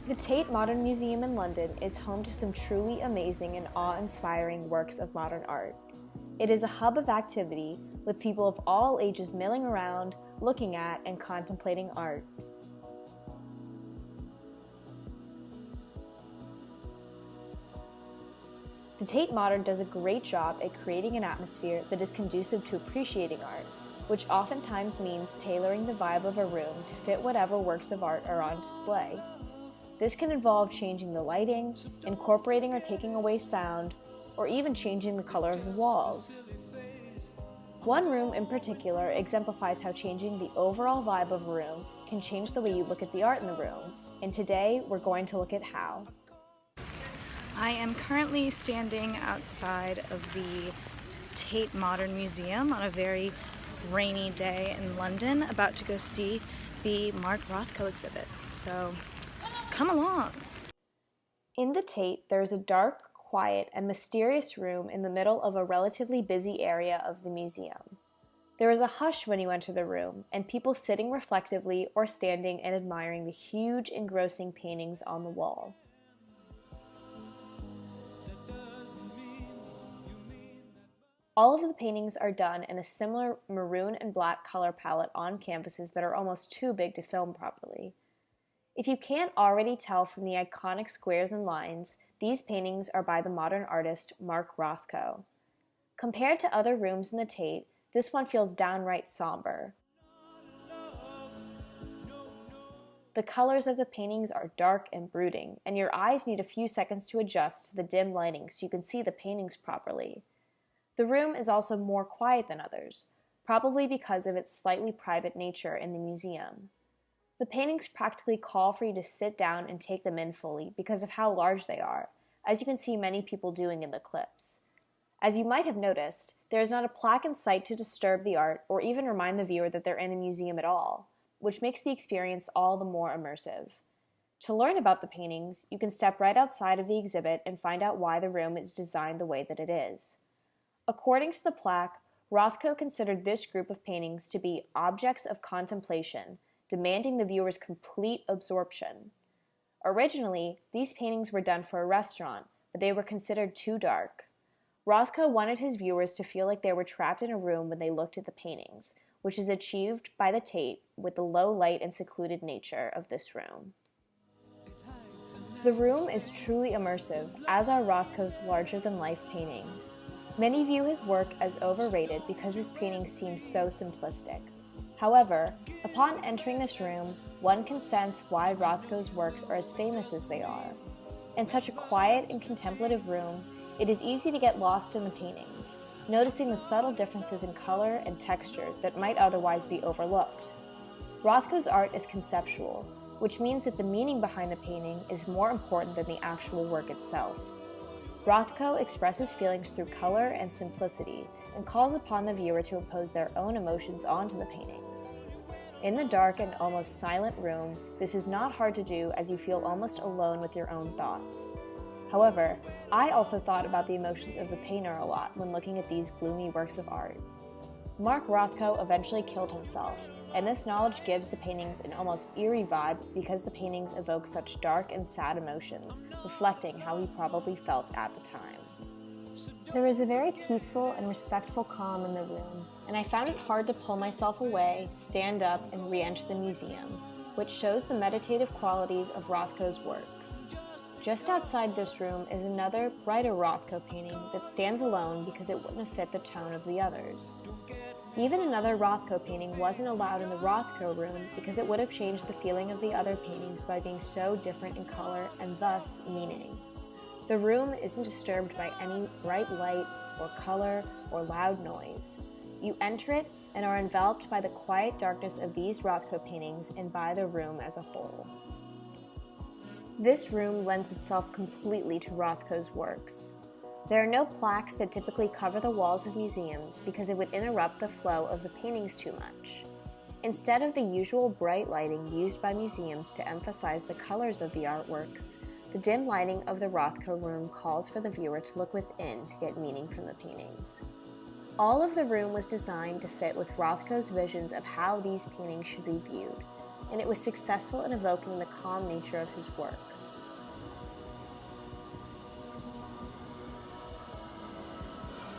The Tate Modern Museum in London is home to some truly amazing and awe-inspiring works of modern art. It is a hub of activity with people of all ages milling around, looking at, and contemplating art. The Tate Modern does a great job at creating an atmosphere that is conducive to appreciating art, which oftentimes means tailoring the vibe of a room to fit whatever works of art are on display. This can involve changing the lighting, incorporating or taking away sound, or even changing the color of the walls. One room in particular exemplifies how changing the overall vibe of a room can change the way you look at the art in the room, and today we're going to look at how. I am currently standing outside of the Tate Modern Museum on a very rainy day in London, about to go see the Mark Rothko exhibit. So come along. In the Tate, there is a dark, quiet, and mysterious room in the middle of a relatively busy area of the museum. There is a hush when you enter the room, and people sitting reflectively or standing and admiring the huge, engrossing paintings on the wall. All of the paintings are done in a similar maroon and black color palette on canvases that are almost too big to film properly. If you can't already tell from the iconic squares and lines, these paintings are by the modern artist Mark Rothko. Compared to other rooms in the Tate, this one feels downright somber. The colors of the paintings are dark and brooding, and your eyes need a few seconds to adjust to the dim lighting so you can see the paintings properly. The room is also more quiet than others, probably because of its slightly private nature in the museum. The paintings practically call for you to sit down and take them in fully because of how large they are, as you can see many people doing in the clips. As you might have noticed, there is not a plaque in sight to disturb the art or even remind the viewer that they're in a museum at all, which makes the experience all the more immersive. To learn about the paintings, you can step right outside of the exhibit and find out why the room is designed the way that it is. According to the plaque, Rothko considered this group of paintings to be objects of contemplation, demanding the viewer's complete absorption. Originally, these paintings were done for a restaurant, but they were considered too dark. Rothko wanted his viewers to feel like they were trapped in a room when they looked at the paintings, which is achieved by the Tate with the low light and secluded nature of this room. The room is truly immersive, as are Rothko's larger-than-life paintings. Many view his work as overrated because his paintings seem so simplistic. However, upon entering this room, one can sense why Rothko's works are as famous as they are. In such a quiet and contemplative room, it is easy to get lost in the paintings, noticing the subtle differences in color and texture that might otherwise be overlooked. Rothko's art is conceptual, which means that the meaning behind the painting is more important than the actual work itself. Rothko expresses feelings through color and simplicity and calls upon the viewer to impose their own emotions onto the paintings. In the dark and almost silent room, this is not hard to do as you feel almost alone with your own thoughts. However, I also thought about the emotions of the painter a lot when looking at these gloomy works of art. Mark Rothko eventually killed himself, and this knowledge gives the paintings an almost eerie vibe because the paintings evoke such dark and sad emotions, reflecting how he probably felt at the time. There is a very peaceful and respectful calm in the room, and I found it hard to pull myself away, stand up, and re-enter the museum, which shows the meditative qualities of Rothko's works. Just outside this room is another, brighter Rothko painting that stands alone because it wouldn't have fit the tone of the others. Even another Rothko painting wasn't allowed in the Rothko room because it would have changed the feeling of the other paintings by being so different in color and thus meaning. The room isn't disturbed by any bright light or color or loud noise. You enter it and are enveloped by the quiet darkness of these Rothko paintings and by the room as a whole. This room lends itself completely to Rothko's works. There are no plaques that typically cover the walls of museums because it would interrupt the flow of the paintings too much. Instead of the usual bright lighting used by museums to emphasize the colors of the artworks, the dim lighting of the Rothko room calls for the viewer to look within to get meaning from the paintings. All of the room was designed to fit with Rothko's visions of how these paintings should be viewed, and it was successful in evoking the calm nature of his work.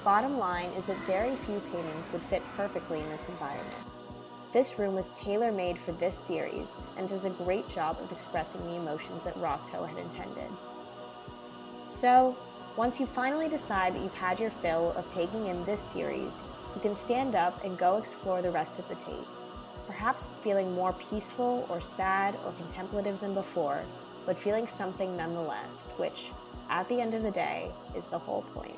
Bottom line is that very few paintings would fit perfectly in this environment. This room was tailor-made for this series and does a great job of expressing the emotions that Rothko had intended. So, once you finally decide that you've had your fill of taking in this series, you can stand up and go explore the rest of the Tate, perhaps feeling more peaceful or sad or contemplative than before, but feeling something nonetheless, which, at the end of the day, is the whole point.